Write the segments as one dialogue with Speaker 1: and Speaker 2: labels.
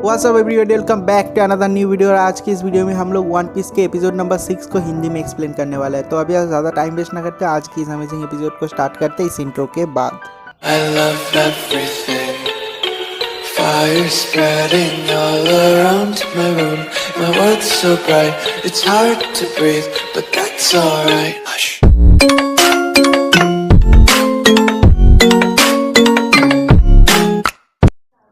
Speaker 1: What's up everybody, welcome back to another new video. और आज की इस वीडियो में हम लोग वन पीस के एपिसोड नंबर 6 को हिंदी में एक्सप्लेन करने वाला है। तो अभी ज़्यादा टाइम वेस्ट ना करते आज की इस अमेजिंग एपिसोड को स्टार्ट करते हैं इस इंट्रो के बाद।
Speaker 2: I love everything. Fire spreading all around my room. My world's so bright, it's hard to breathe, but that's alright. Hush.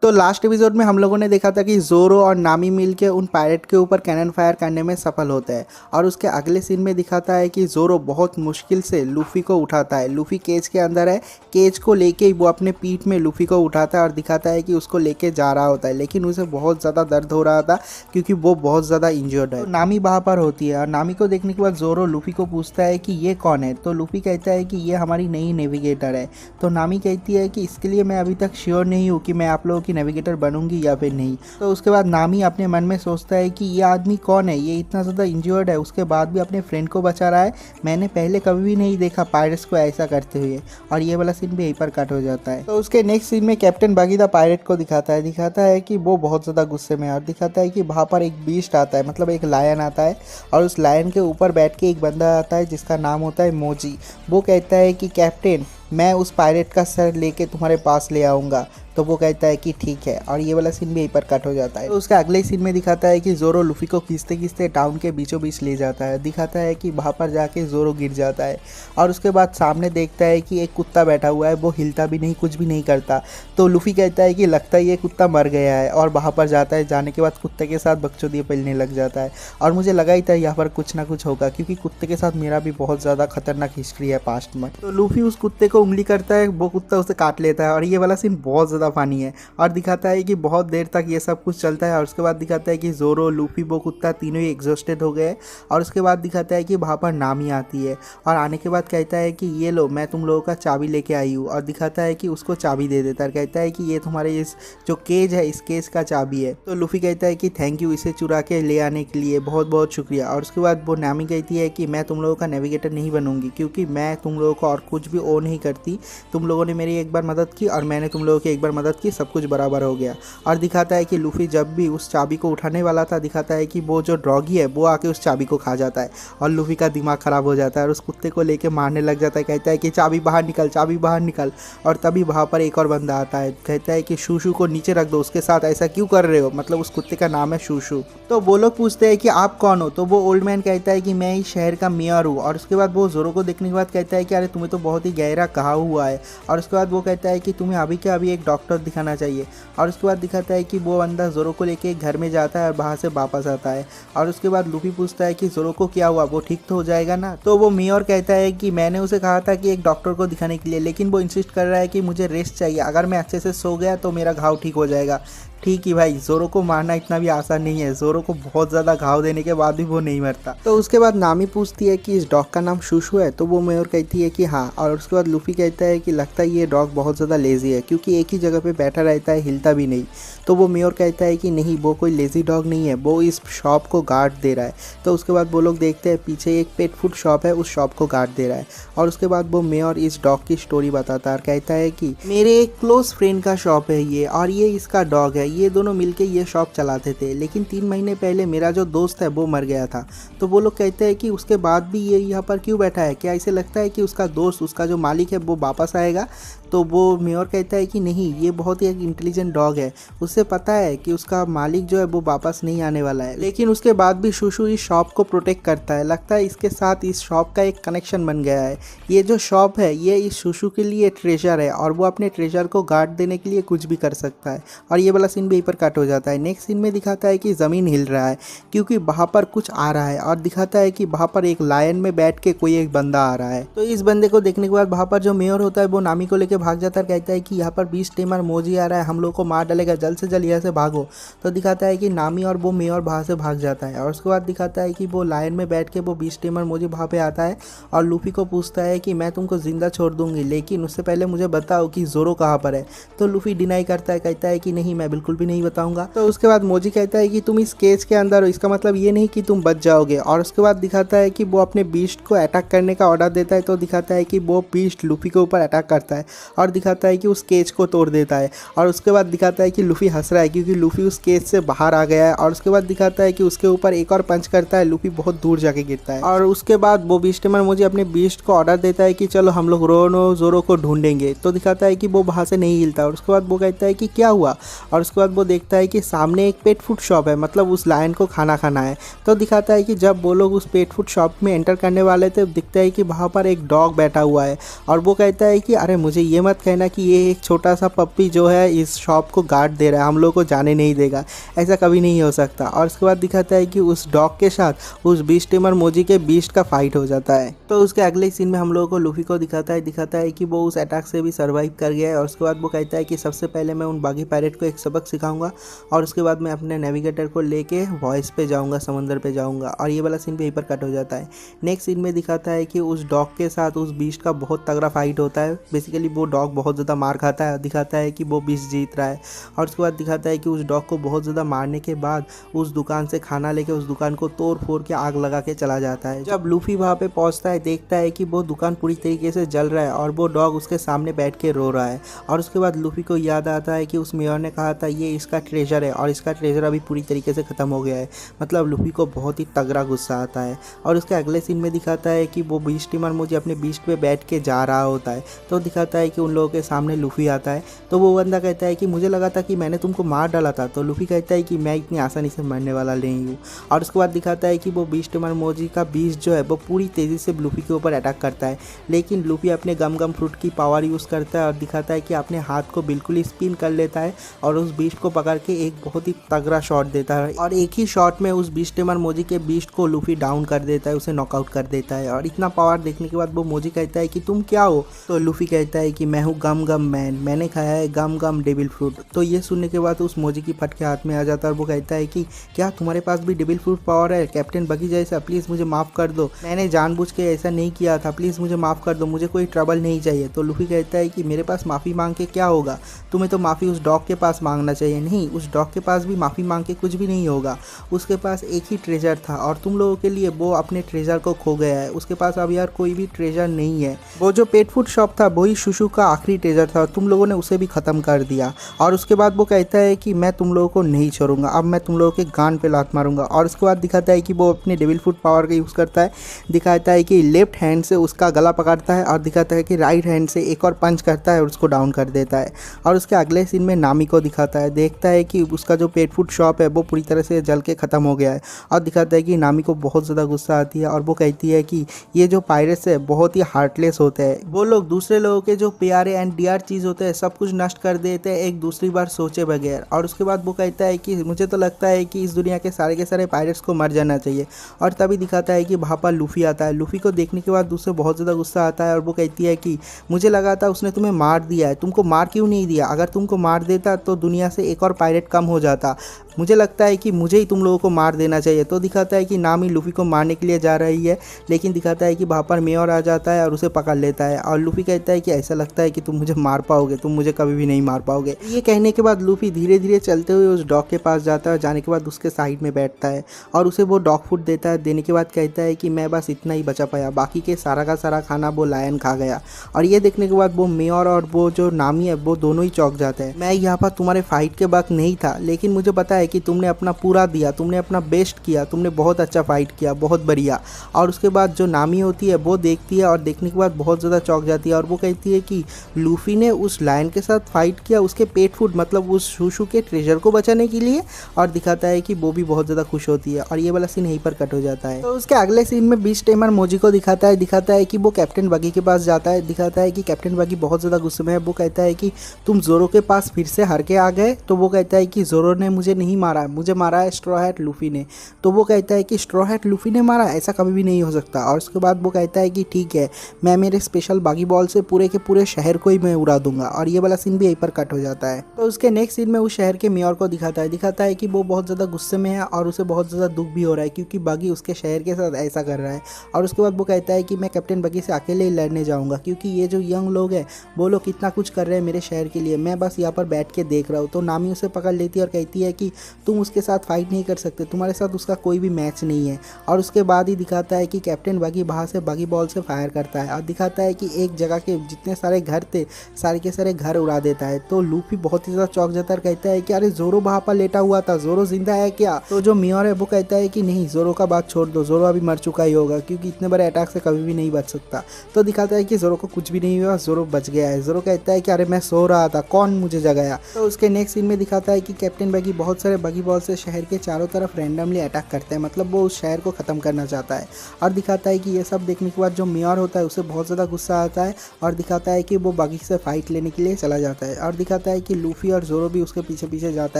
Speaker 1: तो लास्ट एपिसोड में हम लोगों ने देखा था कि जोरो और नामी मिलके उन पायरेट के ऊपर कैनन फायर करने में सफल होते हैं। और उसके अगले सीन में दिखाता है कि जोरो बहुत मुश्किल से लूफी को उठाता है। लूफी केज के अंदर है, केज को लेके वो अपने पीठ में लूफी को उठाता है और दिखाता है कि उसको लेके जा रहा होता है, लेकिन उसे बहुत ज़्यादा दर्द हो रहा था क्योंकि वो बहुत ज़्यादा इंजर्ड है। तो नामी वहाँ पर होती है और नामी को देखने के बाद जोरो लूफी को पूछता है कि ये कौन है। तो लूफी कहता है कि ये हमारी नई नेविगेटर है। तो नामी कहती है कि इसके लिए मैं अभी तक श्योर नहीं हूँ कि मैं आप लोगों की नेविगेटर बनूंगी या फिर नहीं। तो उसके बाद नामी अपने मन में सोचता है कि ये आदमी कौन है, ये इतना ज़्यादा इंजर्ड है, उसके बाद भी अपने फ्रेंड को बचा रहा है। मैंने पहले कभी भी नहीं देखा पायरेट्स को ऐसा करते हुए। और ये वाला सीन भी यहीं पर कट हो जाता है। तो उसके नेक्स्ट सीन में कैप्टन बागी द पायरेट को दिखाता है कि वो बहुत ज़्यादा गुस्से में है और दिखाता है कि वहाँ पर एक बीस्ट आता है, मतलब एक लायन आता है और उस लायन के ऊपर बैठ के एक बंदा आता है जिसका नाम होता है मोजी। वो कहता है कि कैप्टन मैं उस पायरेट का सर लेके तुम्हारे पास ले आऊँगा। तो वो कहता है कि ठीक है। और ये वाला सीन भी यहीं पर कट हो जाता है। तो उसके अगले सीन में दिखाता है कि जोरो लूफी को खींचते खींचते टाउन के बीचों बीच ले जाता है। दिखाता है कि वहाँ पर जाके जोरो गिर जाता है और उसके बाद सामने देखता है कि एक कुत्ता बैठा हुआ है, वो हिलता भी नहीं, कुछ भी नहीं करता। तो लूफी कहता है कि लगता है ये कुत्ता मर गया है और वहाँ पर जाता है। जाने के बाद कुत्ते के साथ बकचोदियाँ पलने लग जाता है और मुझे लगा ही था यहाँ पर कुछ ना कुछ होगा क्योंकि कुत्ते के साथ मेरा भी बहुत ज़्यादा खतरनाक हिस्ट्री है पास्ट में। तो लूफी उस कुत्ते को उंगली करता है, वो कुत्ता उसे काट लेता है और ये वाला सीन बहुत ज़्यादा फनी है। और दिखाता है कि बहुत देर तक ये सब कुछ चलता है और उसके बाद दिखाता है कि जोरो लूफी वो कुत्ता तीनों ही एग्जॉस्टेड हो गए। और उसके बाद दिखाता है कि वहाँ पर नामी आती है और आने के बाद कहता है कि ये लो मैं तुम लोगों का चाबी लेके आई हूँ। और दिखाता है कि उसको चाबी दे देता है, कहता है कि ये तुम्हारे इस जो केज है इस केज का चाबी है। तो लूफी कहता है कि थैंक यू इसे चुरा के ले आने के लिए, बहुत बहुत शुक्रिया। और उसके बाद वो नामी कहती है कि मैं तुम लोगों का नेविगेटर नहीं बनूंगी क्योंकि मैं तुम लोगों को और कुछ भी ओ नहीं करती। तुम लोगों ने मेरी एक बार मदद की और मैंने तुम लोगों की एक बार मदद की, सब कुछ बराबर हो गया। और दिखाता है कि लूफी जब भी उस चाबी को उठाने वाला था, दिखाता है कि वो जो डॉगी है वो आके उस चाबी को खा जाता है और लूफी का दिमाग खराब हो जाता है और उस कुत्ते को लेके मारने लग जाता है। कहता है कि चाबी बाहर निकल, चाबी बाहर निकल। और तभी वहाँ पर एक और बंदा आता है, कहता है कि शूशू को नीचे रख दो, उसके साथ ऐसा क्यों कर रहे हो, मतलब उस कुत्ते का नाम है शूशू। तो वो लोग पूछते हैं कि आप कौन हो। तो वो ओल्ड मैन कहता है कि मैं इस शहर का मेयर हूँ। और उसके बाद वो जोरो को देखने के बाद कहता है कि अरे तुम्हें तो बहुत ही गहरा कहा हुआ है। और उसके बाद वो कहता है कि तुम्हें अभी के अभी एक डॉक्टर दिखाना चाहिए। और उसके बाद दिखाता है कि वो बंदा जोरो को लेके एक घर में जाता है और वहाँ से वापस आता है। और उसके बाद लूफी पूछता है कि जोरो को क्या हुआ, वो ठीक तो हो जाएगा ना। तो वो मेयर कहता है कि मैंने उसे कहा था कि एक डॉक्टर को दिखाने के लिए, लेकिन वो इंसिस्ट कर रहा है कि मुझे रेस्ट चाहिए, अगर मैं अच्छे से सो गया तो मेरा घाव ठीक हो जाएगा। ठीक ही भाई, जोरो को मारना इतना भी आसान नहीं है। जोरो को बहुत ज़्यादा घाव देने के बाद भी वो नहीं मरता। तो उसके बाद नामी पूछती है कि इस डॉग का नाम शूशू है। तो वो मेयर कहती है कि हाँ। और उसके बाद लूफी कहता है कि लगता है ये डॉग बहुत ज़्यादा लेज़ी है क्योंकि एक ही जगह पे बैठा रहता है, हिलता भी नहीं। तो वो मेयर कहता है कि नहीं, वो कोई लेज़ी डॉग नहीं है, वो इस शॉप को गार्ड दे रहा है। तो उसके बाद वो लोग देखते हैं पीछे एक पेट फूड शॉप है, उस शॉप को गार्ड दे रहा है। और उसके बाद वो मेयर इस डॉग की स्टोरी बताता है और कहता है कि मेरे एक क्लोज फ्रेंड का शॉप है ये, और ये इसका डॉग है, ये दोनों मिलके ये शॉप चलाते थे, लेकिन 3 महीने पहले मेरा जो दोस्त है वो मर गया था। तो वो लोग कहते हैं कि उसके बाद भी ये यहाँ पर क्यों बैठा है, क्या इसे लगता है कि उसका दोस्त, उसका जो मालिक है वो वापस आएगा। तो वो मेयर कहता है कि नहीं, ये बहुत ही एक इंटेलिजेंट डॉग है, उससे पता है कि उसका मालिक जो है वो वापस नहीं आने वाला है, लेकिन उसके बाद भी शूशू इस शॉप को प्रोटेक्ट करता है। लगता है इसके साथ इस शॉप का एक कनेक्शन बन गया है। ये जो शॉप है ये इस शूशू के लिए ट्रेजर है और वो अपने ट्रेजर को गार्ड देने के लिए कुछ भी कर सकता है। और ये वाला सीन भी यहीं पर कट हो जाता है। नेक्स्ट सीन में दिखाता है कि ज़मीन हिल रहा है क्योंकि वहाँ पर कुछ आ रहा है और दिखाता है कि वहाँ पर एक लायन में बैठ के कोई एक बंदा आ रहा है। तो इस बंदे को देखने के बाद वहाँ पर जो मेयर होता है वो नामी को लेकर भाग जाता है, कहता है कि यहाँ पर बीस्ट टेमर मोजी आ रहा है, हम लोग को मार डालेगा, जल्द से जल्द यहाँ से भागो। तो दिखाता है कि नामी और वो मेयर वहाँ से भाग जाता है। और उसके बाद दिखाता है कि वो लायन में बैठ के वो बीस्ट टेमर मोजी वहाँ पे आता है और लूफी को पूछता है कि मैं तुमको जिंदा छोड़ दूंगी, लेकिन उससे पहले मुझे बताओ कि जोरो कहाँ पर है। तो लूफी डिनाई करता है, कहता है कि नहीं, मैं बिल्कुल भी नहीं बताऊंगा। तो उसके बाद मोजी कहता है कि तुम इस केज के अंदर हो, इसका मतलब ये नहीं कि तुम बच जाओगे। और उसके बाद दिखाता है कि वो अपने बीस्ट को अटैक करने का ऑर्डर देता है। तो दिखाता है कि वो बीस्ट लूफी के ऊपर अटैक करता है और दिखाता है कि उस केज को तोड़ देता है। और उसके बाद दिखाता है कि लूफी हंस रहा है क्योंकि लूफी उस केज से बाहर आ गया है। और उसके बाद दिखाता है कि उसके ऊपर एक और पंच करता है, लूफी बहुत दूर जाके गिरता है। और उसके बाद वो बीस्ट टेमर मुझे अपने बीस्ट को ऑर्डर देता है कि चलो हम लोग रोनो जोरो को ढूंढेंगे। तो दिखाता है कि वो वहाँ से नहीं हिलता। और उसके बाद वो कहता है कि क्या हुआ। और उसके बाद वो देखता है कि सामने एक पेट फूड शॉप है, मतलब उस लायन को खाना खाना है। तो दिखाता है कि जब वो लोग उस पेट फूड शॉप में एंटर करने वाले थे दिखता है कि वहाँ पर एक डॉग बैठा हुआ है। और वो कहता है कि अरे मुझे ये मत कहना कि ये एक छोटा सा पप्पी जो है इस शॉप को गार्ड दे रहा है, हम लोग को जाने नहीं देगा, ऐसा कभी नहीं हो सकता। और उसके बाद दिखाता है कि उस डॉग के साथ उस बीस्ट टेमर मोजी के बीस्ट का फाइट हो जाता है। तो उसके अगले सीन में हम लोगों को लूफी को दिखाता है कि वो उस अटैक से भी सर्वाइव कर गया है। और उसके बाद वो कहता है कि सबसे पहले मैं उन बागी पायरेट को एक सबक सिखाऊंगा और उसके बाद मैं अपने नेविगेटर को लेके वॉइस पे जाऊंगा, समंदर पे जाऊंगा। और ये वाला सीन भी यहीं पर कट हो जाता है। नेक्स्ट सीन में दिखाता है कि उस डॉग के साथ उस बीस्ट का बहुत तगड़ा फाइट होता है। बेसिकली वो डॉग बहुत ज़्यादा मार खाता है। दिखाता है कि वो बीस्ट जीत रहा है। और उसके बाद दिखाता है कि उस डॉग को बहुत ज़्यादा मारने के बाद उस दुकान से खाना लेके उस दुकान को तोड़ फोड़ के आग लगा के चला जाता है। जब लूफी वहाँ पे पहुँचता है देखता है कि वो दुकान पूरी तरीके से जल रहा है और वो डॉग उसके सामने बैठ के रो रहा है। और उसके बाद लूफी को याद आता है कि उस मेयर ने कहा था ये इसका ट्रेजर है और इसका ट्रेजर अभी पूरी तरीके से ख़त्म हो गया है। मतलब लूफी को बहुत ही तगड़ा गुस्सा आता है। और उसके अगले सीन में दिखाता है कि वो बीस्ट टीमर मुझे अपने बीस्ट पे बैठ के जा रहा होता है। तो दिखाता है कि उन लोगों के सामने लूफी आता है। तो वो बंदा कहता है कि मुझे लगा था कि मैंने तुमको मार डाला था। तो लूफी कहता है कि मैं इतनी आसानी से मरने वाला नहीं हूँ। और उसके बाद दिखाता है कि वो बीस्ट टीमर मोजी का बीस्ट जो है वो पूरी तेज़ी से लूफी के ऊपर अटैक करता है। लेकिन लूफी अपने गम गम फ्रूट की पावर यूज़ करता है और दिखाता है कि अपने हाथ को बिल्कुल ही स्पिन कर लेता है और उस बीस्ट को पकड़ के एक बहुत ही तगड़ा शॉट देता है। और एक ही शॉट में उस बीस्ट टेमर मोजी के बीस्ट को लूफी डाउन कर देता है, उसे नॉकआउट कर देता है। और इतना पावर देखने के बाद वो मोजी कहता है कि तुम क्या हो। तो लूफी कहता है कि मैं हूँ गम गम मैन, मैंने खाया है गम गम डेविल फ्रूट। तो ये सुनने के बाद उस मोजी की फट के हाथ में आ जाता है और वो कहता है कि क्या तुम्हारे पास भी डेविल फ्रूट पावर है कैप्टन बगी जैसा, प्लीज़ मुझे माफ़ कर दो, मैंने जानबूझ के ऐसा नहीं किया था, प्लीज़ मुझे माफ़ कर दो, मुझे कोई ट्रबल नहीं चाहिए। तो लूफी कहता है कि मेरे पास माफ़ी मांग के क्या होगा, तुम्हें तो माफ़ी उस डॉग के पास मांगना चाहिए। नहीं, उस डॉग के पास भी माफ़ी मांग के कुछ भी नहीं होगा, उसके पास एक ही ट्रेजर था और तुम लोगों के लिए वो अपने ट्रेजर को खो गया है, उसके पास अब यार कोई भी ट्रेजर नहीं है। वो जो पेट फूड शॉप था वही शुशु का आखिरी ट्रेजर था, तुम लोगों ने उसे भी ख़त्म कर दिया। और उसके बाद वो कहता है कि मैं तुम लोगों को नहीं छोड़ूंगा, अब मैं तुम लोगों के गान पे लात मारूंगा। और उसके बाद दिखाता है कि वो अपने डेविल फूड पावर का यूज़ करता है। दिखाता है कि लेफ्ट हैंड से उसका गला पकड़ता है और दिखाता है कि राइट हैंड से एक और पंच करता है और उसको डाउन कर देता है। और उसके अगले सीन में नामी को दिखाता है, देखता है कि उसका जो पेट फूड शॉप है वो पूरी तरह से जल के ख़त्म हो गया है। और दिखाता है कि नामी को बहुत ज़्यादा गुस्सा आती है और वो कहती है कि ये जो पायरेट्स है बहुत ही हार्टलेस होते हैं, वो लोग दूसरे लोगों के जो प्यारे एंड डियर चीज़ होते हैं सब कुछ नष्ट कर देते हैं एक दूसरी बार सोचे बगैर। और उसके बाद वो कहता है कि मुझे तो लगता है कि इस दुनिया के सारे पायरेट्स को मर जाना चाहिए। और तभी दिखाता है कि वहाँ पर लूफी आता है। लूफी को देखने के बाद उससे बहुत ज़्यादा गुस्सा आता है और वो कहती है कि मुझे लगा था उसने तुम्हें मार दिया है, तुमको मार क्यों नहीं दिया, अगर तुमको मार देता तो दुनिया से एक और पायरेट कम हो जाता, मुझे लगता है कि मुझे ही तुम लोगों को मार देना चाहिए। तो दिखाता है कि नामी लूफी को मारने के लिए जा रही है, लेकिन दिखाता है कि वहाँ पर मेयर आ जाता है और उसे पकड़ लेता है। और लूफी कहता है कि ऐसा लगता है कि तुम मुझे मार पाओगे, तुम मुझे कभी भी नहीं मार पाओगे। ये कहने के बाद लूफी धीरे धीरे चलते हुए उस डॉग के पास जाता है, जाने के बाद उसके साइड में बैठता है और उसे वो डॉग फूड देता है। देने के बाद कहता है कि मैं बस इतना ही बचा पाया, बाकी के सारा का सारा खाना वो लायन खा गया। और ये देखने के बाद वो मेयर और वो जो नामी है वो दोनों ही चौंक जाते हैं। मैं यहाँ पर तुम्हारे फाइट के वक्त नहीं था, लेकिन मुझे पता है कि तुमने अपना पूरा दिया, तुमने अपना बेस्ट किया, तुमने बहुत अच्छा फाइट किया, बहुत बढ़िया। और उसके बाद जो नामी होती है वो देखती है और देखने के बाद बहुत ज़्यादा चौंक जाती है और वो कहती है कि लूफी ने उस लायन के साथ फाइट किया उसके पेट फूड मतलब उस शुशु के ट्रेजर को बचाने के लिए। और दिखाता है कि वो भी बहुत ज़्यादा खुश होती है। और ये वाला सीन यहीं पर कट हो जाता है। तो उसके अगले सीन में बीस्ट टेमर मोजी को दिखाता है कि वो कैप्टन बगी के पास जाता है। दिखाता है कि कैप्टन बगी बहुत ज़्यादा गुस्से में है। वो कहता है कि तुम जोरो के पास फिर से हार के आ गए। तो वो कहता है कि जोरो ने मुझे नहीं मारा, मुझे मारा है स्ट्रॉ हैट लूफी ने। तो वो कहता है कि स्ट्रॉ हैट लूफी ने मारा, ऐसा कभी भी नहीं हो सकता। और उसके बाद वो कहता है कि ठीक है, मैं मेरे स्पेशल बागी बॉल से पूरे के पूरे शहर को ही मैं उड़ा दूंगा। और ये वाला सीन भी यहीं पर कट हो जाता है। तो उसके नेक्स्ट सीन में उस शहर के मेयर को दिखाता है कि वो बहुत ज़्यादा गुस्से में है और उसे बहुत ज़्यादा दुख भी हो रहा है क्योंकि बगी उसके शहर के साथ ऐसा कर रहा है। और उसके बाद वो कहता है कि मैं कैप्टन बगी से अकेले ही लड़ने जाऊँगा क्योंकि ये जो यंग लोग हैं वो लोग कितना कुछ कर रहे हैं मेरे शहर के लिए, मैं बस यहाँ पर बैठ के देख रहा हूँ। तो नामी उसे पकड़ लेती है और कहती है कि तुम उसके साथ फाइट नहीं कर सकते, तुम्हारे साथ उसका कोई भी मैच नहीं है। और उसके बाद ही दिखाता है कि कैप्टन बगी बाहर से बगी बॉल से फायर करता है और दिखाता है कि एक जगह के जितने सारे घर थे सारे के सारे घर उड़ा देता है। तो लूफी बहुत ही ज़्यादा चौंक जाता है, कहता है कि अरे जोरो वहाँ पर लेटा हुआ था, जोरो जिंदा है क्या? तो जो मियोर है वो कहता है कि नहीं, जोरो का बात छोड़ दो, जोरो अभी मर चुका ही होगा क्योंकि इतने बड़े अटैक से कभी भी नहीं बच सकता। तो दिखाता है कि जोरो को कुछ भी नहीं हुआ, जोरो बच गया है। जोरो कहता है कि अरे मैं सो रहा था, कौन मुझे जगाया? तो उसके नेक्स्ट सीन में दिखाता है कि कैप्टन बगी बहुत सारे बगी बॉल से शहर के चारों तरफ रैंडमली अटैक करते हैं, मतलब वो उस शहर को ख़त्म करना चाहता है। और दिखाता है कि ये सब देखने के बाद जो मियोर होता है उसे बहुत ज़्यादा गुस्सा आता है और दिखाता है कि वो बगी से फाइट लेने के लिए चला जाता है। और दिखाता है कि लूफी और जोरो भी उसके पीछे पीछे जाता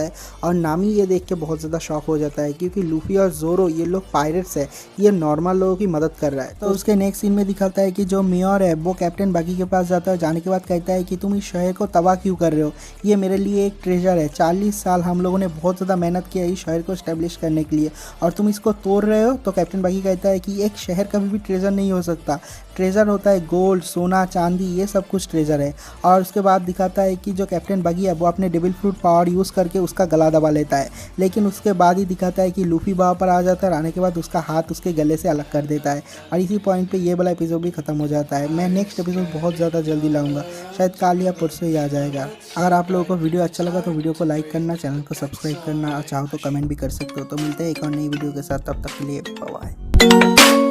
Speaker 1: है और नामी ये देख के बहुत ज़्यादा शॉक हो जाता है क्योंकि लूफी और जोरो ये लोग पायरेट्स है, ये नॉर्मल लोगों की मदद कर रहा है। तो उसके नेक्स्ट सीन में दिखाता है कि जो मियोर है वो कैप्टन बगी के पास जाता है, जाने के बाद कहता है कि तुम इस शहर को तबाह क्यों कर रहे हो, ये मेरे लिए एक ट्रेजर है, 40 साल हम लोगों ने बहुत ज़्यादा मेहनत किया इस शहर को इस्टेब्लिश करने के लिए और तुम इसको तोड़ रहे हो। तो कैप्टन बगी कहता है कि एक शहर कभी भी ट्रेजर नहीं हो सकता, ट्रेजर होता है गोल्ड, सोना, चांदी, ये सब कुछ ट्रेजर है। और उसके बाद दिखाता है कि जो कैप्टन बगी है वो अपने डेविल फ्रूट पावर यूज़ करके उसका गला दबा लेता है, लेकिन उसके बाद ही दिखाता है कि लूफी वहाँ पर आ जाता है, आने के बाद उसका हाथ उसके गले से अलग कर देता है और इसी पॉइंट पे ये वाला एपिसोड भी खत्म हो जाता है। मैं नेक्स्ट एपिसोड बहुत ज़्यादा जल्दी लाऊंगा, शायद कल या परसों ही आ जाएगा। अगर आप लोगों को वीडियो अच्छा लगा तो वीडियो को लाइक करना, चैनल को सब्सक्राइब करना और चाहो तो कमेंट भी कर सकते हो। तो मिलते हैं एक और नई वीडियो के साथ, तब तक के लिए बाय।